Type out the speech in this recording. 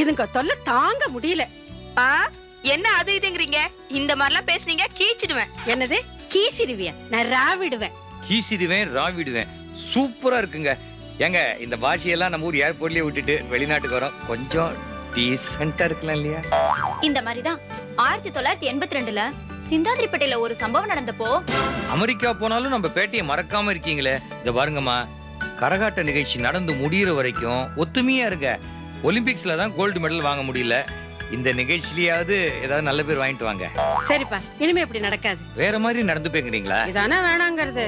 இதுங்க தொல்லை தாங்க முடியல. என்ன அது இதுங்கறீங்க? இந்த மாதிரிலாம் பேசுனீங்க கீச்சிடுவேன். என்னது கீசிடுவியா? நான் ராவிடுவேன். கீசிடுவேன் ராவிடுவேன். சூப்பரா இருக்குங்க. ஏங்க இந்த பாஷையெல்லாம் நம்ம ஊர் ஏர்போர்ட்லயே விட்டுட்டு வெளிநாட்டுக்கு வரோம். கொஞ்சம் டீசென்ட்டா இருக்கலாம் இல்லையா? இந்த மாதிரி தான் 1982ல சிந்தாதிரிப்பேட்டையில ஒரு சம்பவம் நடந்தப்போ அமெரிக்கா போனாலும் நம்ம பேட்டையை மறக்காம இருக்கீங்களே. இத பாருங்கம்மா, கரகாட்ட நிகழ்ச்சி நடந்து முடியிற வரைக்கும் ஒத்துமையா இருங்க. ஒலிம்பிக்ஸ்ல தான் கோல்டு மெடல் வாங்க முடியல, இந்த நிகழ்ச்சியிலயாவது ஏதாவது நல்ல பேர் வாங்கிட்டு வாங்க. சரிப்பா, இனிமே இப்படி நடக்காது. வேற மாதிரி நடந்து போய்க்கிறீங்களா? இதானே வேணாங்கிறது.